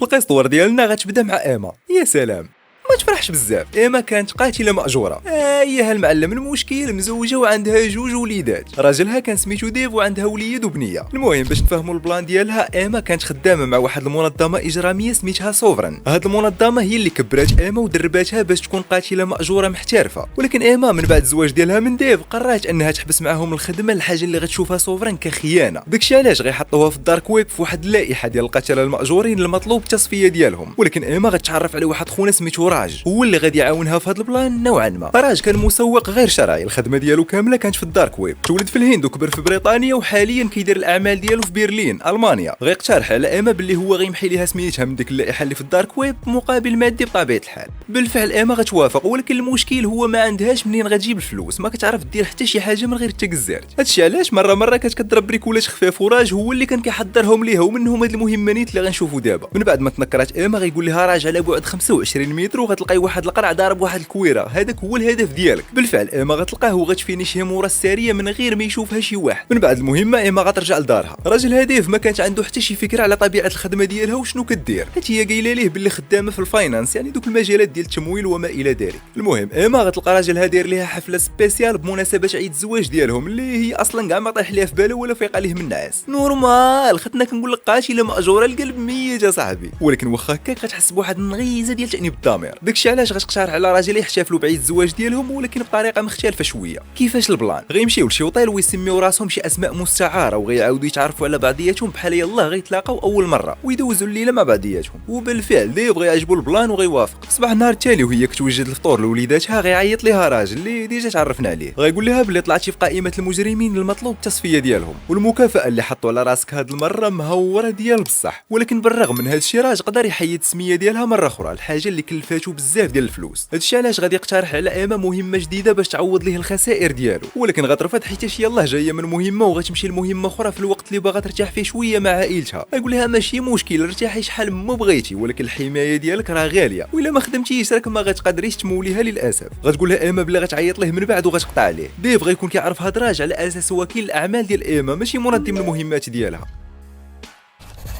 القصور ديالنا غتبدا مع ايما. يا سلام، ما تفرحش بزاف. ايما كانت قاتله ماجوره. هي المعلم. المشكل مزوجه وعندها جوج وليدات. راجلها كان سميتو ديف وعندها وليد وبنيه. المهم باش نفهموا البلان ديالها، ايما كانت خدامه مع واحد المنظمه اجراميه سميتها سوفرن. هاد المنظمه هي اللي كبرات ايما ودرباتها باش تكون قاتله ماجوره محترفه. ولكن ايما من بعد الزواج ديالها من ديف قررت انها تحبس معاهم الخدمه، الحاجه اللي غتشوفها سوفرن كخيانه. داكشي علاش غيحطوها في الدارك ويب في واحد اللائحه ديال القتله الماجورين المطلوب التصفيه ديالهم. ولكن ايما غتعرف على واحد خونا سميتو راج، هو اللي غادي يعاونها في هذا البلان نوعا ما. راج كان مسوق غير شرعي، الخدمه ديالو كامله كانت في الدارك ويب. تولد في الهند وكبر في بريطانيا، وحاليا كيدير الاعمال ديالو في برلين المانيا. غيقترح على ايما باللي هو غيمحي ليها سميتها من ديك اللائحه اللي في الدارك ويب مقابل مادي بطبيعه الحال. بالفعل ايما غتوافق، ولكن المشكل هو ما عندهاش منين غتجيب الفلوس، ما كتعرف دير حتى شي حاجه من غير التكزارت. هادشي علاش مره كانت كضرب بريكولات خفاف، وراج هو اللي كان كيحضرهم ليها، ومنهم هاد المهمانيت اللي غنشوفوا دابا. من بعد ما تنكرات ايما غيقول لها راج على بعد 25 متر وغتلقاي واحد القرع ضارب واحد الكويره، هذاك هو الهدف ديالك. بالفعل ايما غتلقاه وغتفينيشيه مورا الساريه من غير ما يشوفها شي واحد. من بعد المهمه ايما غترجع لدارها. راجل هديف ما كانت عنده حتى شي فكره على طبيعه الخدمه ديالها وشنو كدير، حيت هي قايله ليه باللي خدامه في الفاينانس، يعني دوك المجالات ديال التمويل وما الى ذلك. المهم ايما غتلقى راجلها داير ليها حفله سبيسيال بمناسبه عيد الزواج ديالهم، اللي هي اصلا كاع ما طايح ليها في باله ولا فيق عليه من النعاس. نورمال، خدنا كنقول لك قاتله ماجوره القلب ميت يا صاحبي. ولكن واخا هكاك غتحس بواحد النغيزه ديال تانيب الضمير. داكشي علاش غتقترح على راجل يحتفلوا بعيد الزواج ديالهم، ولكن بطريقه مختلفه شويه. كيفاش البلان؟ غيمشيو لشي اوطيل ويسميو راسهم شي اسماء مستعاره، وغيعاودوا يتعرفوا على بعضياتهم بحال يلاه غيتلاقاو اول مره ويدوزوا الليله مع بعضياتهم. وبالفعل ديف غيعجبو البلان وغيوافق. صباح النهار التالي وهي كتوجد الفطور لوليداتها، غيعيط ليها راجل اللي ديجا تعرفنا عليه. غيقول لها بلي طلعتي في قائمه المجرمين المطلوب التصفيه ديالهم، والمكافاه اللي حطوا على راسك هاد المره مهوره ديال بصح. ولكن بالرغم من هاد الشيء راج قدر يحيد السميه ديالها مره اخرى، الحاجه اللي كلفاتو بزاف ديال الفلوس. هادشي علاش غادي يقترح على ايما مهمه جديده باش تعوض ليه الخسائر ديالو، ولكن غترفض حيت يلاه جايه من مهمه وغتمشي لمهمه اخرى في الوقت اللي باغا ترتاح فيه شويه مع عائلتها. غيقول لها ماشي مشكل، ارتاحي شحال ما بغيتي، ولكن الحمايه ديالك راه غاليه، وإلا ما خدمتيش راك ما غتقدريش تموليها للاسف. غتقول لها ايما بلي غتعيط ليه من بعد وغتقطع عليه. ديف غيكون كيعرف هاد راج على اساس وكيل الاعمال ديال ايما، ماشي منظم المهمات ديالها.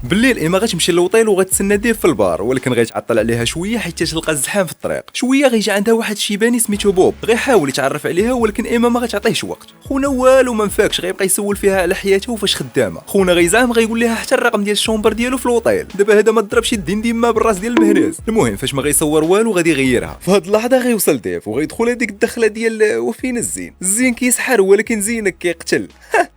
بالليل ايما غتمشي للوطيل وغتسنى ديف في البار، ولكن غيتعطل عليها شويه حيت تلقى الزحام في الطريق. شويه غيجي عندها واحد الشيباني سميتو بوب، غيحاول يتعرف عليها، ولكن ايما ما غتعطيهش وقت. خونا والو ما مفاكش، غيبقى يسول فيها على حياته وفاش خدامه. خونا غيزعم غيقول لها حتى الرقم ديال الشومبر ديالو في الوطيل. دابا هذا ما ضربش الدين ديما بالراس ديال المهراز. المهم فاش ما غيصور والو غادي يغيرها. في هاد اللحظه غيوصل ديف وغيدخل هذيك الدخله ديال وفين الزين كيسحر، ولكن زينك كيقتل.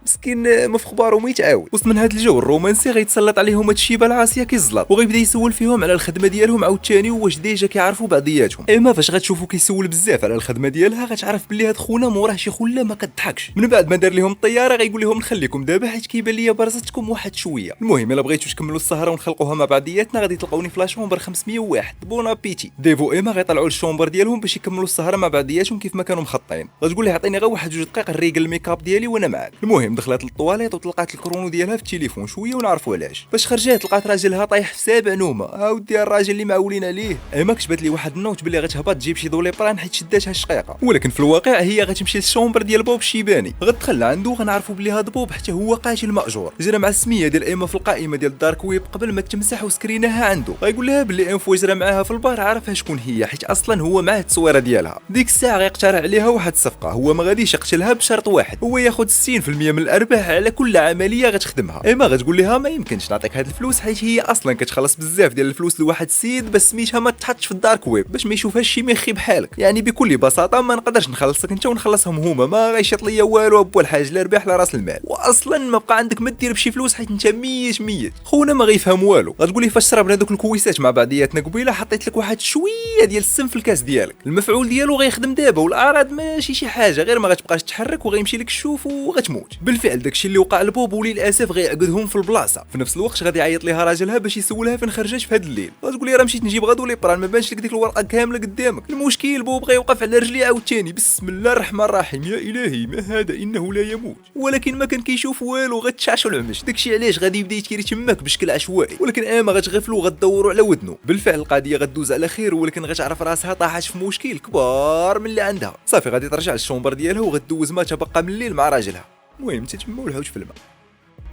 مسكين ما في خبارو ما يتعاود. وسط من هاد الجو الرومانسي غيتسلط عليهم هاد الشيبه العاصيه كيزلط، وغيبدا يسول فيهم على الخدمه ديالهم عاوتاني واش ديجا كيعرفوا بعضياتهم. ايما فاش غتشوفو كيسول بزاف على الخدمه ديالها غتعرف بلي هاد خونا موراه شي خله ما كضحكش. من بعد ما دار لهم الطياره غيقول لهم نخليكم دابا حيت كيبان ليا برزتكم واحد شويه. المهم الا بغيتو تكملوا السهره ونخلقوها مع بعضياتنا غادي تلقاوني في لاشومبر 501. بون ابيتي. ديفو ايما غيطلعوا للشومبر ديالهم باش يكملوا السهره مع بعضياتهم كيف ما كانوا مخططين. غتقول لي عطيني غير واحد جوج دقائق نريقل الميكاب ديالي وانا معاك. المهم دخلت للطواليط وطلقات الكرونو ديالها في التليفون شويه ونعرفوا علاش. باش خرجت لقات راجلها طايح في 7 نومه. اودي الراجل اللي معولين عليه. ايما كتبات لي واحد النوت بلي غتهبط تجيب شي دوليبران حيت شداتها الشقيقه، ولكن في الواقع هي غتمشي للشومبر ديال بوب الشيباني. غتدخل عنده غنعرفوا بلي هاد بوب حتى هو قاتل ماجور، جرى مع السميه ديال ايما في القائمه ديال الدارك ويب قبل ما تمسح وسكريناها عنده. غيقول لها بلي انفو جرى معاها في البار عرفها شكون هي حيت اصلا هو معاه التصويره ديالها. ديك الساعه غيقترح عليها واحد الصفقه، هو ما غاديش يقتلها بشرط واحد، هو ياخذ 60% من الارباح على كل عمليه غتخدمها. ايما غتقول لها ما يمكنش نعطيك هاد الفلوس حيت هي اصلا كتخلص بزاف ديال الفلوس لواحد السيد بس سميتها ما تحطش في الدارك ويب باش ما يشوفهاش شي مخي بحالك. يعني بكل بساطه ما نقدرش نخلصك انت ونخلصهم هما، ما غيشط ليا والو بوا الحاج لا ربح لا راس المال، واصلا ما بقى عندك ما دير بشي فلوس حيت انت ميت. خونا ما غيفهم والو. غتقول لي فاش شربنا دوك الكويسات مع بعضياتنا قبيله حطيت لك واحد شويه ديال السم في الكاس ديالك، المفعول ديالو غيخدم دابا والاعراض ماشي شي حاجه، غير ما غتبقاش تحرك وغيمشي لك الشوف وغتموت. بالفعل داكشي اللي وقع لبوب وللاسف غيعقدهم في البلاصه. في نفس الوقت غادي يعيط ليها راجلها باش يسولها فين خرجت في هذا الليل. غتقول لي راه مشيت نجيب غدو لي بران ما بانش لك ديك الورقه كامله قدامك. المشكل بوب غيوقف على رجلي عاوتاني بسم الله الرحمن الرحيم يا الهي ما هذا انه لا يموت، ولكن ما كان كيشوف والو غتشعشو العمش. داكشي علاش غادي يبدا يتكيري تماك بشكل عشوائي، ولكن ايما غتغفلو وغدوروا على ودنو. بالفعل القضيه غدوز على خير، ولكن غتعرف راسها طاحت في مشكل كبار من اللي عندها. صافي غادي ترجع للشومبر ديالها وغدوز ما تبقى من الليل مع راجلها. المهم حتى تما ولهاوش في الماء.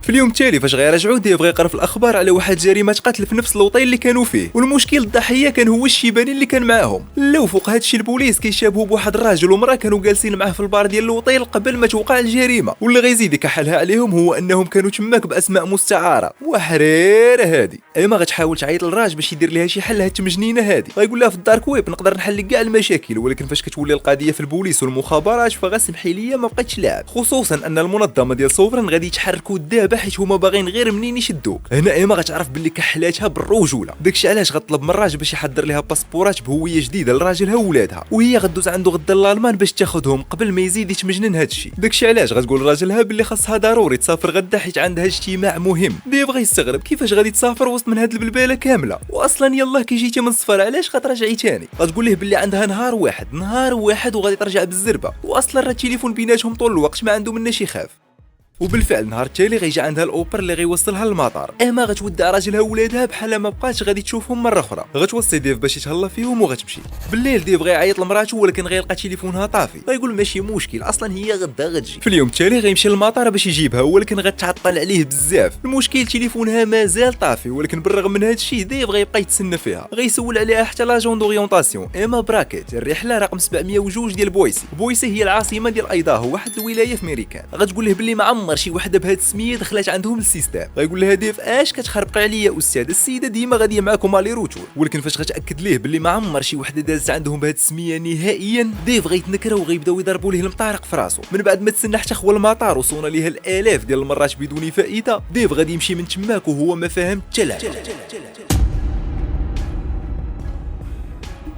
في اليوم التالي فاش غيرجعوا ديف غيقرا في الاخبار على واحد جريمه قتل في نفس الوطيل اللي كانوا فيه، والمشكل الضحيه كان هو الشيباني اللي كان معاهم. لو فوق هادشي البوليس كيشابهوا بواحد الراجل ومراه كانوا جالسين معاه في البار ديال الوطيل قبل ما توقع الجريمه، واللي غيزيد يكحلها عليهم هو انهم كانوا تماك باسماء مستعاره. وحريره هادي ايما غتحاول تعيط للراج باش يدير لها شي حل هاد التمجنينه هادي، غيقول لها في الدارك ويب نقدر نحل لك كاع المشاكل، ولكن فاش كتولي القضيه في البوليس والمخابرات فغسمحي ليا ما بقيتش لاعب، خصوصا ان المنظمه ديال سوفرن غادي يتحركوا دابا حيت هما باغيين غير منين يشدوك. هنا ايما غتعرف باللي كحلاتها بالرجوله، داكشي علاش غطلب من الراجل باش يحضر لها باسبورات بهويه جديده لراجلها وولادها، وهي غدوز عنده غدا لالمان باش تاخذهم قبل ما يزيد يتمجنن هادشي. داكشي علاش غتقول لراجلها باللي خاصها ضروري تسافر غدا حيت عندها اجتماع مهم. ديف غيستغرب كيفاش غادي تسافر وسط من هاد البلباله كامله، واصلا يلاه كي جيتي من السفر علاش غترجعي تاني؟ غتقول ليه باللي عندها نهار واحد وغادي ترجع بالزربه، واصلا راه التليفون بيناتهم طول الوقت ما عنده مناش يخاف. وبالفعل نهار التالي غيجي عندها الاوبر اللي غيوصلها للمطار. اما غتودع راجلها وولادها بحال ما بقاتش غادي تشوفهم مره اخرى، غتوصي ديف باش يتهلا فيهم وغتمشي. بالليل ديف غيعيط لمراته ولكن غيلقى تليفونها طافي، غيقول ماشي مشكل اصلا هي غدا غتجي. في اليوم التالي غيمشي للمطار باش يجيبها ولكن غتعطل عليه بزاف، المشكل تليفونها مازال طافي، ولكن بالرغم من هذا الشيء ديف غيبقى يتسنى فيها. غيسول عليها حتى لاجون دوريونطاسيون ايما براكيت الرحله رقم 702 ديال بويسي هي العاصمه ديال ايداهو، واحد الولايه في ميريكان. غتقول له باللي ما عمر شي وحده بهاد السميه دخلت عندهم للسيستم. غيقول لها ديف اش كتخربق عليا يا استاذ، السيده ديما غاديه معاكم الي روتور، ولكن فاش غتاكد ليه باللي ما عمر شي وحده دازت عندهم بهاد السميه نهائيا، ديف غيتنكر وغيبداو يضربوا ليه المطارق في راسو. من بعد ما تسنى حتى خوا المطار وصونا ليه الالاف ديال المرات بدون فائده، ديف غادي يمشي من تماك وهو ما فاهم حتى لا.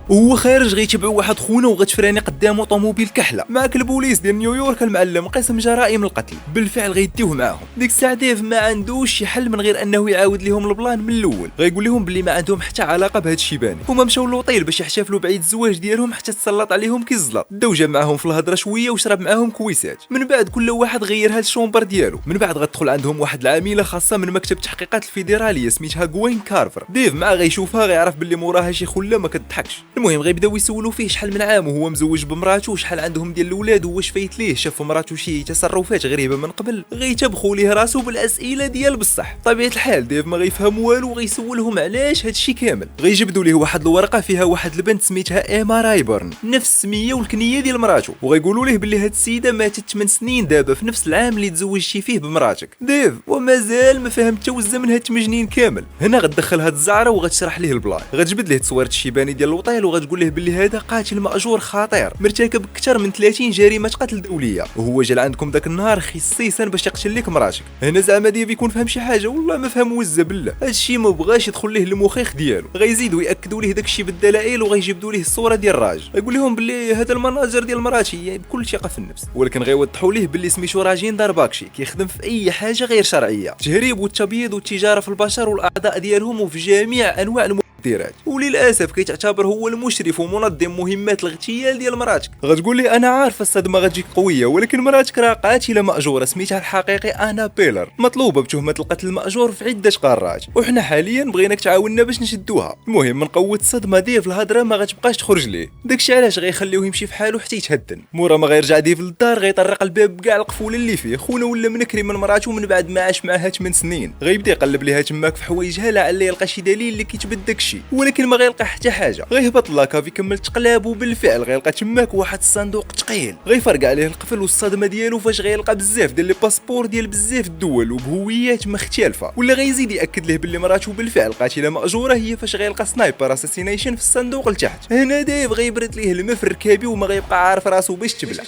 وهو خارج غيتبعو واحد خونا وغتفراني قدامه طوموبيل كحله معاك البوليس ديال نيويورك المعلم قسم جرائم القتل. بالفعل غيديوه معاهم. ديك الساعه ديف ما عندوش شي حل من غير انه يعاود لهم البلان من الاول، غيقول لهم باللي ما عندهم حتى علاقه بهذا الشيباني. هما مشاو للوطيل باش يحتفلوا بعيد الزواج ديالهم حتى تسلط عليهم كي الزلط، دوجا معاهم في الهضره شويه وشرب معاهم كويسات. من بعد كل واحد غيرها للشومبر ديالو. من بعد غتدخل عندهم واحد العامله خاصه من مكتب التحقيقات الفيدراليه سميتها غوين كارفر. ديف مع غيشوفها غيعرف باللي موراها شي خله ما كتضحكش. المهم غيبداو يسولوا فيه شحال من عام وهو مزوج بمراته وشحال عندهم ديال الاولاد وواش فايت ليه شاف مراته شي تصرفات غريبه من قبل. غيتبخوا ليه راسو بالاسئله ديال بصح. طبيعه الحال ديف ما غيفهم والو وغيسولهم علاش هادشي كامل. غيجبدوا ليه واحد الورقه فيها واحد البنت سميتها ايما رايبرن نفس السميه والكنيه ديال مراته، وغيقولوا ليه باللي هاد السيده ماتت 8 سنين دابا في نفس العام اللي تزوجتي فيه بمراتك. ديف ومازال ما فهم حتى وزه من هاد التمجنين كامل. هنا غتدخل هاد الزعره وغتشرح ليه البلان، غتجبد ليه تصويره الشيباني ديال الوطيل وغتقول ليه باللي هذا قاتل مأجور خطير مرتكب اكثر من 30 جريمه قتل دوليه، وهو جا عندكم داك النهار خصيصا باش يقتل لك مراتك. هنا زعما ديف يكون فهم شي حاجه، والله ما فهم وزه بالله. هادشي ما بغاش يدخل ليه المخيخ ديالو. غيزيدوا ياكدوا ليه داكشي بالدلائل وغيجبدوا ليه الصوره ديال الراجل، يقول لهم باللي هذا المناجر ديال مراتي بكل ثقه في النفس، ولكن غيوضحوا ليه باللي سميتو راجين دارباكشي كيخدم في اي حاجه غير شرعيه، تهريب والتبييض والتجاره في البشر والاعضاء ديالهم وفي جميع انواع المخدرات، وللاسف كيتعتبر هو المشرف ومنظم مهمات الاغتيال ديال مراتك. غتقول لي انا عارفه الصدمه غتجيك قويه، ولكن مراتك راه قاتله ماجوره سميتها الحقيقي انا بيلر، مطلوبه بتهمه القتل الماجور في عده قارات، وحنا حاليا بغيناك تعاوننا باش نشدوها. المهم من قوه الصدمه ديف الهضره ما غتبقاش تخرج ليه، داكشي علاش غيخليوه يمشي في حاله حتى يتهدن. مورا ما غيرجع ديف للدار غيطرق الباب بكاع القفوله اللي فيه. خونا ولا منكري من مراته من بعد ما عاش معاها 8 سنين، غيبدا يقلب ليها تماك في حوايجها لعل يلقى شي دليل اللي كيتبت داكشي، ولكن ما غيلقى حتى حاجه. غيهبط لاكافي يكمل تقلاب، وبالفعل غيلقى تماك واحد الصندوق ثقيل غيفرق عليه القفل. والصدمه ديالو فاش غيلقى بزاف ديال لي باسبور ديال بزاف الدول وبهويات مختلفه، ولا غيزيد ياكد ليه باللي مراته بالفعل قاتله ماجوره هي فاش غيلقى سنايبر اساسينيشن في الصندوق لتحت. هنا دايف غيبرد ليه الماء في الركابي وما غيبقى عارف راسو باش تبلع.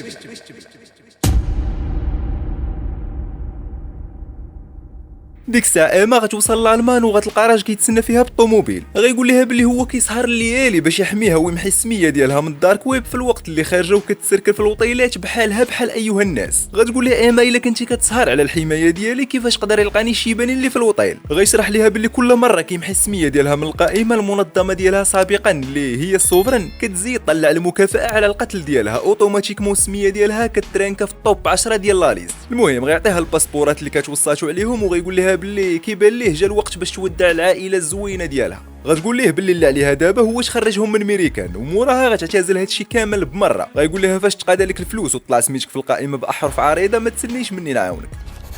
ديك الساعه ما غتوصل لالمان وغتلقى راجل كيتسنى فيها بالطوموبيل، غيقول لها باللي هو كيسهر الليالي باش يحميها ويمحي السميه ديالها من الدارك ويب في الوقت اللي خارجه وكتسركل في الوطيلات بحالها بحال ايها الناس. غتقول لها ايما الا كنتي كتسهر على الحمايه ديالي كيفاش قدر يلقاني الشيباني اللي في الوطيل. غيشرح لها باللي كل مره كيمحي السميه ديالها من القائمه المنظمه ديالها سابقا اللي هي السوفرن كتزيد طلع المكافاه على القتل ديالها اوتوماتيكمون السميه ديالها كترانكا في الطوب 10 ديال لا ليست. المهم غيعطيها الباسبورات اللي كتوصاتو عليهم وغيقول لها باللي كيبان ليه جا الوقت باش تودع العائله الزوينه ديالها. غتقول ليه باللي اللي عليها دابا هو تخرجهم من ميريكان، وموراها غتعتزل هادشي كامل بمره. غيقول لها فاش تقاد لك الفلوس وطلع سميتك في القائمه باحرف عريضه ما تسنيش مني نعاونك.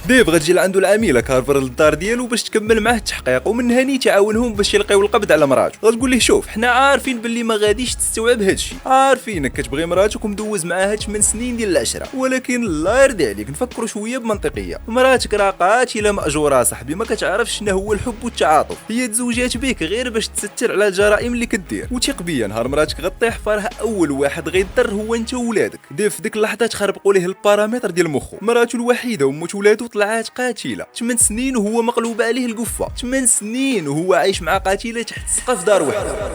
ديف غتجي لعندو العميله كارفر للدار ديالو باش تكمل معاه التحقيق، ومن هاني تعاونهم باش يلقيو القبض على مراته. غتقول ليه شوف حنا عارفين باللي ما غاديش تستوعب هادشي، عارفينك كتبغي مراتك ومدوز معاها 8 سنين ديال العشره، ولكن الله يرضي عليك نفكروا شويه بمنطقيه. مراتك راه قاتله ماجوره صاحبي، ما كتعرفش شنو هو الحب والتعاطف، هي تزوجات بك غير باش تستر على الجرائم اللي كدير. وثق بيا نهار مراتك غطيح فراه اول واحد غيضر هو انت وولادك. ديف في ديك اللحظه تخربقوا ليه البارامتر ديال مخو، مراته الوحيده وموت ولادو طلعات قاتله، 8 سنين وهو مقلوب عليه القفه، 8 سنين وهو عايش مع قاتله تحت سقف دار وحده.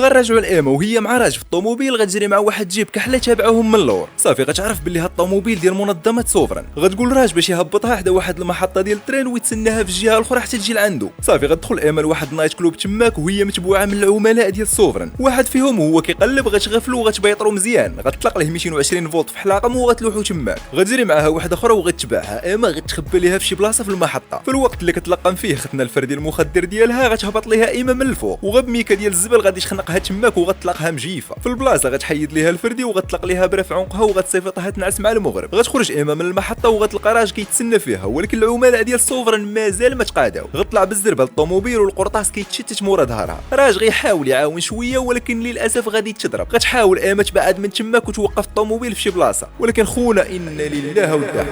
غنرجعوا لايما وهي مع راجل في الطوموبيل غتجري مع واحد جيب كحله تابعوهم من اللور. صافي غتعرف باللي هاد الطوموبيل ديال منظمه سوفرن. غتقول راج باش يهبطها حدا واحد المحطه ديال الترين ويتسناها في الجهه الاخرى حتى تجي لعندو. صافي غتدخل ايما لواحد النايت كلوب تماك وهي متبوعه من العملاء ديال سوفرن. واحد فيهم وهو كيقلب غتغفلو وغتبيطرو مزيان، غتطلق ليه 220 فولت في حلاقم وغتلوحو تماك. غتجري معاها واحده اخرى وغتتبعها، ايما غتخبى ليها في شي بلاصه في المحطه. في الوقت اللي كتلقم فيه ختنا الفردي المخدر ديالها غتهبط ليها ايما من الفوق، وغب ميكا ديال الزبل غادي تخنقها تماك وغتطلقها مجيفه. في البلاصه غتحيد ليها الفردي وغتطلق ليها برا في عنقها وغتصيفطها تنعس مع المغرب. غتخرج ايما من المحطه وغتلقى راج كيتسنى فيها، ولكن العملاء ديال سوفرن مازال ما تقاداو. غطلع بالزربه للطوموبيل والقرطاس كيتشتت مورا ظهرها. راج غيحاول يعاون شويه ولكن للاسف غادي تضرب. غتحاول ايما تبعد من تماك وتوقف الطوموبيل في شي بلاصه، ولكن خونا انا لله وداه.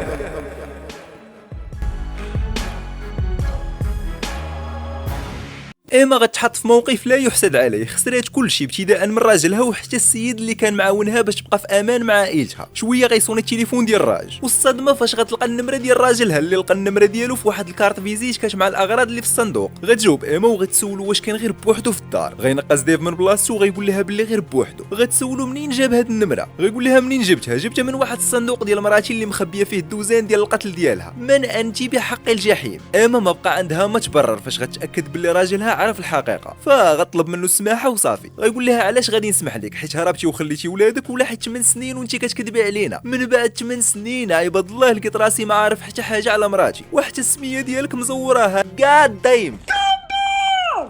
ايما غتحط في موقف لا يحسد عليه، خسرات كلشي ابتداء من راجلها وحتى السيد اللي كان معاونها باش تبقى في امان مع عائلتها. شويه غيصوني التليفون ديال الراجل، والصدمه فاش غتلقى النمره ديال راجلها اللي لقى النمره ديالو في واحد الكارت فيزيت كتجمع الاغراض اللي في الصندوق. غتجاوب ايما وغتسولو واش كان غير بوحدو في الدار. غينقص ديف من بلاصتو وغيقول لها باللي غير بوحدو. غتسولو منين جاب هاد النمره، غيقول لها منين جبتها من واحد الصندوق ديال مراتي اللي مخبيه فيه الدوزان ديال القتل ديالها. من انت بحق الجحيم. ايما ما بقى عندها ما تبرر فاش غتاكد باللي راجلها عرف الحقيقه، فغطلب منه السماحه وصافي. غيقول لها علاش غادي نسمح لك، حيت هربتي وخليتي ولادك، ولا حيت 8 سنين وانت كتكذبي علينا. من بعد 8 سنين عباد الله لقيت راسي ما عارف حتى حاجه على مراتي، وحتى السميه ديالك مزوراها قاد دايم.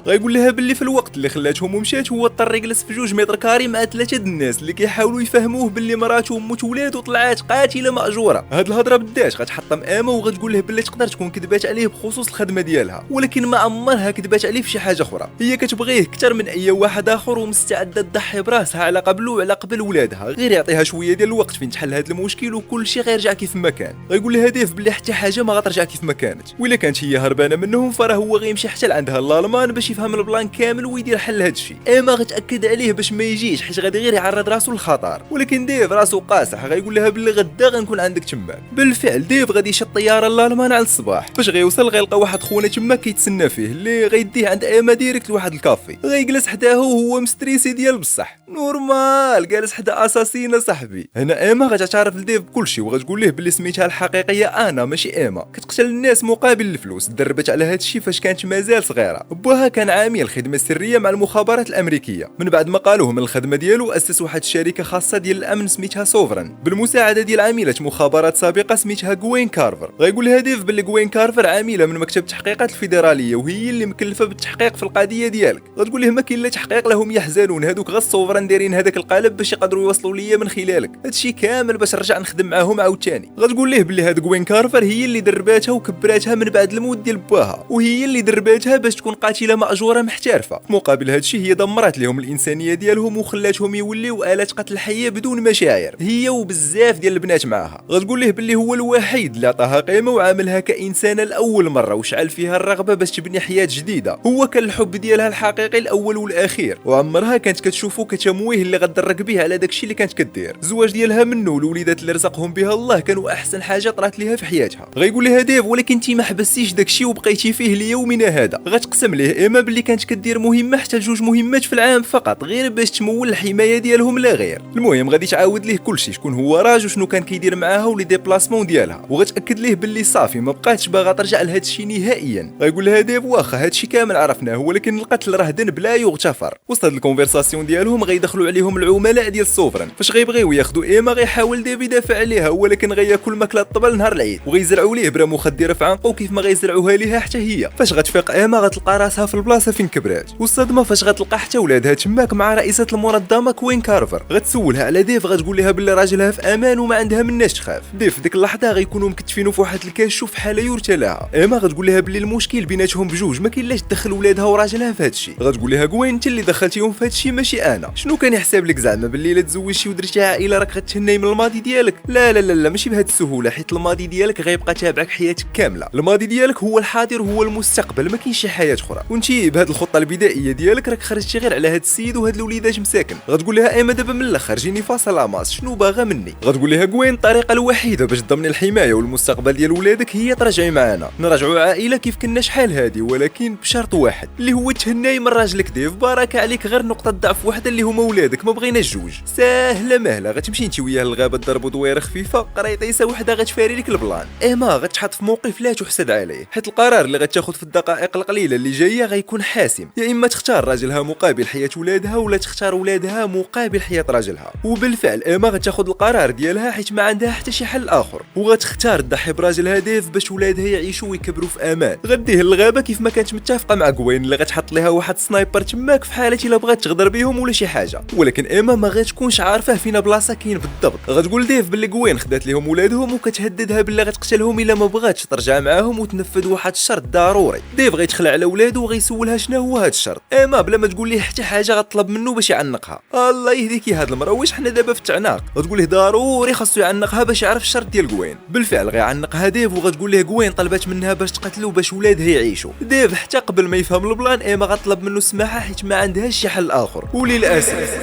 غيقول لها باللي في الوقت اللي خلاتهم ومشات هو اضطر يجلس في 2 متر كاري مع 3 الناس اللي كيحاولوا يفهموه باللي مراته وموت ولادو طلعات قاتله ماجوره. هاد الهضره بداش غتحطم ايما وغتقول له باللي تقدر تكون كذبات عليه بخصوص الخدمه ديالها، ولكن ما عمرها كذبات عليه في شي حاجه اخرى. هي كتبغيه اكثر من اي واحد اخر ومستعده تضحي براسها على قبله وعلى قبل ولادها، غير يعطيها شويه ديال الوقت فين تحل هاد المشكل وكل شيء غيرجع كيف ما كان. غيقول لها ديف باللي حتى حاجه ما غترجع كيف ما كانت، ولا كانت هي هربانه منهم فراه هو غيمشي حتى لعندها الالمان باش يفهم البلان كامل ويدير حل هادشي. ايما غتاكد عليه باش ما يجيش حيت غادي غير يعرض راسو للخطر، ولكن ديف راسو قاصح. غيقول لها باللي غدا غنكون عندك تماك. بالفعل ديف غادي يشد الطياره لالمان على الصباح. فاش غيوصل غيلقى واحد خونا تما كيتسنى فيه اللي غيديه عند ايما ديريكت لواحد الكافي. غيجلس حداه وهو مستريسي ديال بصح نورمال جالس حدا اساسينا صاحبي. هنا ايما غتعترف لديف بكلشي وغتقول ليه باللي سميتها الحقيقيه انا ماشي ايما، كتقتل الناس مقابل الفلوس. دربت على هادشي فاش كانت مازال صغيره. بوها كان عامل خدمه سريه مع المخابرات الامريكيه. من بعد ما قالوه من الخدمه ديالو اسس واحد الشركه خاصه ديال الامن سميتها سوفرن بالمساعده ديال عامله مخابرات سابقه سميتها غوين كارفر. غيقول لها ديف باللي غوين كارفر عامله من مكتب التحقيقات الفيدراليه وهي اللي مكلفه بالتحقيق في القضيه ديالك. غتقول له ما كاين لا تحقيق لهم يحزنون، هذوك غير سوفرن دايرين هذاك القالب باش يقدروا يوصلوا ليا من خلالك. هادشي كامل باش نرجع نخدم معاهم عاوتاني. غتقول ليه باللي هاد غوين كارفر هي اللي درباتها وكبراتها من بعد الموت ديال باها، وهي اللي درباتها باش تكون قاتله ماجوره محترفه. مقابل هادشي هي دمرت لهم الانسانيه ديالهم وخلاتهم يوليو آلات قتل حيه بدون مشاعر، هي وبزاف ديال البنات معاها. غتقول ليه باللي هو الوحيد اللي عطاها قيمه وعاملها كانسانه لاول مره وشعل فيها الرغبه باش تبني حياه جديده. هو كان الحب ديالها الحقيقي الاول والاخير، وعمرها كانت كتشوفو كتمويه اللي غدرك به على داكشي اللي كانت كدير. الزواج ديالها منه والوليدات اللي رزقهم بها الله كانوا احسن حاجه طرات ليها في حياتها. غيقول لها ديف ولكن انت ما حبستيش داكشي وبقيتي فيه ليومنا هذا. غتقسم ليه ايما باللي كانت كدير مهمه حتى 2 مهمات في العام فقط غير باش تمول الحمايه ديالهم لا غير. المهم غادي تعاود ليه كلشي شكون هو راج وشنو كان كيدير معاها ولي ديبلاسمون ديالها، وغتاكد ليه باللي صافي ما بقاتش باغا ترجع لهذا الشيء نهائيا. غيقول لها ديف واخا هذا الشيء كامل عرفناه ولكن القتل راه ذنب لا يغتفر. وسط هاد الكونفرساسيون ديالهم غيدخلوا عليهم العملاء ديال سوفرن. فاش غيبغيو ياخذوا ايما غيحاول ديف يدافع عليها ولكن غياكل ماكله الطبل نهار العيد، وغيزرعوا ليه برا مخدره في عنقه كيف ما غيزرعوها ليها حتى هي. فاش غتفيق ايما غتلقى راسها في البلاصه فين كبرات، والصدمه فاش غتلقى حتى ولادها تماك مع رئيسه المنظمه كوين كارفر. غتسولها على ديف، غتقول لها باللي راجلها في امان وما عندها مناش تخاف. ديف في ديك اللحظه غيكونوا مكتفينو في واحد الكاشو في حاله يرثى لها. ايما غتقول لها باللي المشكل بيناتهم بجوج، ما كاين لاش تدخل ولادها وراجلها في هادشي. غتقول لها كوين انت اللي دخلتيهم في هادشي ماشي انا. شنو كان يحسب لك زعما باللي الا تزوجتي ودرتي عائله راك غتهني من الماضي ديالك؟ لا لا لا لا، ماشي بهاد السهوله، حيت الماضي ديالك غيبقى تابعك حياتك كامله. الماضي ديالك هو الحاضر وهو المستقبل، ما كاينش شي حياه اخرى. وانت بهاد الخطه البدائيه ديالك راك خرجتي غير على هاد السيد وهاد الوليدات مساكن. غتقول لها ايما دابا من الاخر جيني فاصل لاماس، شنو باغا مني؟ غتقول لها كوين الطريقه الوحيده باش تضمني الحمايه والمستقبل ديال ولادك هي ترجعي معنا، نرجعوا عائله كيف كنا شحال هادي، ولكن بشرط واحد اللي هو تهناي من راجلك ديف. بارك عليك، غير نقطه ضعف وحده اللي هما ولادك، ما بغيناش جوج. ساهله مهله، غتمشي انت وياه للغابه تضربوا دويره خفيفه، قريطيسه وحده غتفاري لك البلان. ايما غتحط في موقف لا تحسد عليه، حيت القرار اللي غتاخذ في الدقائق القليله اللي جايه غيكون حاسم. يا اما تختار راجلها مقابل حياه ولادها، ولا تختار ولادها مقابل حياه راجلها. وبالفعل ايما غتاخذ القرار ديالها، حيت ما عندها حتى شي حل اخر، وغتختار تضحي براجلها ديف باش ولادها يعيشوا ويكبروا في امان. غديه للغابه كيف ما كانت متفقه مع كوين، اللي غتحط لها واحد سنايبر تماك في حاله الا بغات تغدر بهم ولا شي حاجه. ولكن ايما ما غتكونش عارفه فين بلاصه كاين بالضبط. غتقول ديف باللي كوين خدات لهم ولادهم وكتهددها باللي غتقتلهم الا ما بغاتش ترجع معاهم وتنفذ واحد الشرط ضروري. ديف غيتخلع على ولادو وغيسولها شنو هو هذا الشرط. ايما بلا ما تقول ليه حتى حاجه غطلب منه باش يعنقها. الله يهديكي هاد المره، واش حنا دابا في التعناق؟ غتقول له ضروري خاصو يعنقها باش يعرف الشرط ديال كوين. بالفعل غيعنقها ديف، وغتقول له كوين طلبات منها باش تقتلو باش ولادها يعيشوا. ديف حتى قبل ما يفهم البلان ايما غطلب منه السماحه حيت ما عندهاش شي حل اخر. وللاسف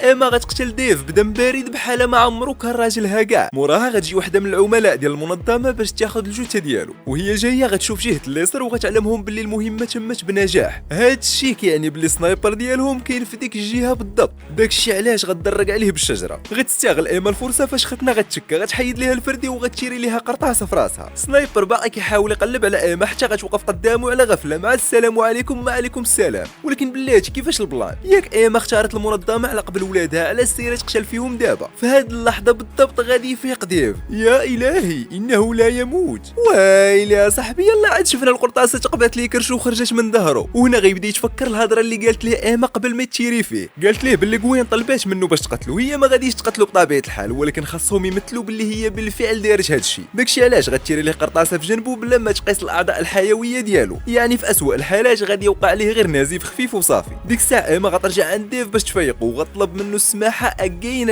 ايما غتقتل ديف بدم بارد بحال ما عمرو كان راجلها كاع. موراها غتجي وحده من العملاء ديال المنظمه باش تاخذ الجثه ديالو، وهي جايه غتشوف جهه اليسار وغتعلمهم باللي المهمه تمت بنجاح. هاد الشيء كيعني باللي السنايبر ديالهم كاين في ديك الجهه بالضبط. داكشي علاش غتدرق عليه بالشجره. غتستغل ايما الفرصه فاش ختنا غتشكى، غتحيد ليها الفردي وغتشيري ليها قرطاسه في راسها. سنايبر باقي كيحاول يقلب على ايما حتى غتوقف قدامه على غفله مع السلام عليكم وعليكم السلام. ولكن بلاتي كيفاش البلان؟ ياك ايما اختارت المنظمه على قبل ولادها على السيره تقتل فيهم دابا. في هاد اللحظه بالضبط غادي يفيق ديف. يا الهي انه لا يموت. ويلي يا صاحبي، يلا عاد شفنا القرطاسه تقبات ليه كرش وخرجت من ظهره. وهنا غيبدا يتفكر الهضره اللي قالت ليه ايما قبل ما تشيري فيه. قالت ليه باللي كوين طلبات منه باش تقتلو، هي ما غاديش تقتلو بطبيعه الحال، ولكن خاصهم يمثلوا باللي هي بالفعل دارت هاد الشيء. داكشي علاش غتشيري ليه قرطاسه في جنبه بلا ما تقيس الاعضاء الحيويه ديالو، يعني في اسوء الحالات غادي يوقع عليه غير نزيف خفيف وصافي. ديك الساعه ايما غترجع عند ديف باش تفيقو وغطلب منه السماحه اجين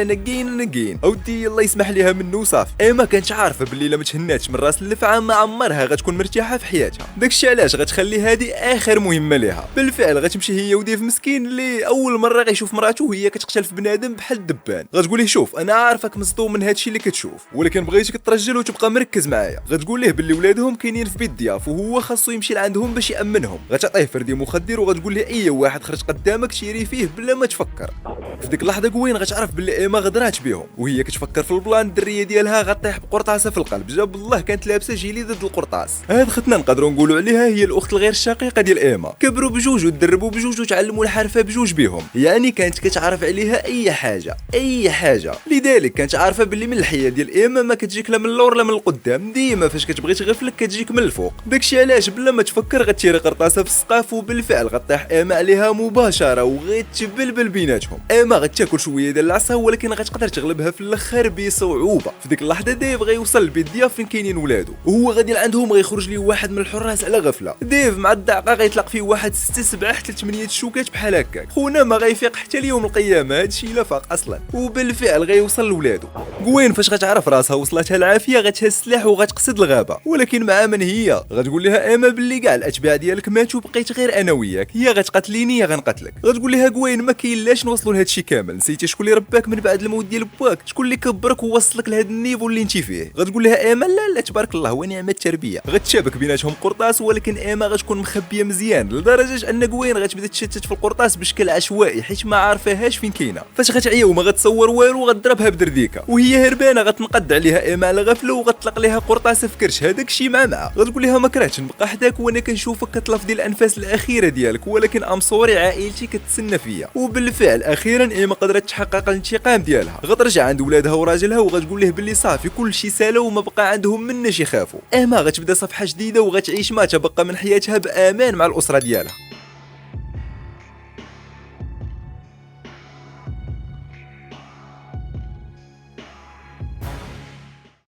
اودي الله يسمح ليها منه وصافي. ايما كانت عارفه باللي الا ما تهناتش من راس اللفعه ما عمرها غتكون مرتاحه في حياتها. داكشي علاش غتخلي هذه اخر مهمه ليها. بالفعل غتمشي هي وديف مسكين اللي اول مره غيشوف مراته وهي كتقتل في بنادم بحال الدبان. غتقول له شوف انا عارفك مصدوم من هادشي اللي كتشوف، ولكن بغيتك ترجل وتبقى مركز معايا. غتقول له باللي ولادهم كاينين في بيت ضياف وهو خاصو يمشي لعندهم باش يامنهم. غتعطيه فردي مخدر وغتقول له اي واحد خرج قدامك شيري فيه بلا ما تفكر. في ديك اللحظه كوين غتعرف باللي ايما غدرات بهم، وهي كتفكر في البلان الدريه ديالها غطيح بقرطاسه في القلب. جاب الله كانت لابسه جيلي ضد القرطاس. هاد ختنا نقدروا نقولوا عليها هي الاخت الغير الشقيقه ديال ايما. كبروا بجوج وتدربوا بجوج وتعلموا الحرفه بجوج بهم، يعني كانت كتعرف عليها اي حاجه. لذلك كانت عارفه باللي من الحياه ديال ايما ما كتجيك لا من اللور لا من القدام، ديما فاش كتبغي تغفلك كتجيك من الفوق. داكشي علاش بلا ما تفكر غتشيري قرطاسه في السقاف، وبالفعل غطيح ايما عليها مباشره وغتبلبل بيناتهم. ايما غتاكل شويه ديال العصا ولكن غتقدر تغلبها في الاخر بصعوبه. في ديك اللحظه ديف غيوصل لبيت ضياف فين كاينين ولادو، وهو غادي لعندهم غيخرج ليه واحد من الحراس على غفله. ديف مع الدعقه غيطلق فيه واحد 6 7 حتى 8 شوكات بحال هكاك. خونا ما غيفيق حتى اليوم القيامه، هادشي لا فاق اصلا. وبالفعل غيوصل لولادو. كوين فاش غتعرف راسها وصلتها العافيه غتهز السلاح وغتقصد الغابه، ولكن مع من هي غتقول لها ايما باللي كاع الاتباع ديالك ماتوا بقيت غير انا وياك، يا غتقتليني يا غنقتلك. غتقول لها كوين ما كاين لاش نوصلوا لهذا الشيء كامل، نسيتي شكون اللي رباك من بعد الموت ديال باك، شكون اللي كبرك ووصلك لهذا النيفو اللي انت فيه. غتقول لها ايما لا تبارك الله ونعم التربيه. غتشابك بيناتهم قرطاس، ولكن ايما غتكون مخبيه مزيان لدرجه ان كوين غتبدا تشتت في القرطاس بشكل عشوائي حيت ما عارفاهاش فين كاينه. فاش غتعيا وما غتصور والو غتضربها بدرديكه، وهي هربانه غتنقد عليها ايما على غفله وغتطلق لها قرطاسه في كرشها. داكشي مع غتقول لها ما كرهتش نبقى حداك وانا كنشوفك كتلف ديال الانفاس الاخيره ديالك، ولكن امصوري عائلتي كتسنى فيا. وبالفعل اخيرا ايما قدرت تحقق الانتقام ديالها. غترجع عند ولادها وراجلها وغتقول له باللي صافي كل شيء سالا وما بقى عندهم مناش يخافوا. ايما غتبدا صفحه جديده وغتعيش ما تبقى من حياتها بامان مع الاسره ديالها.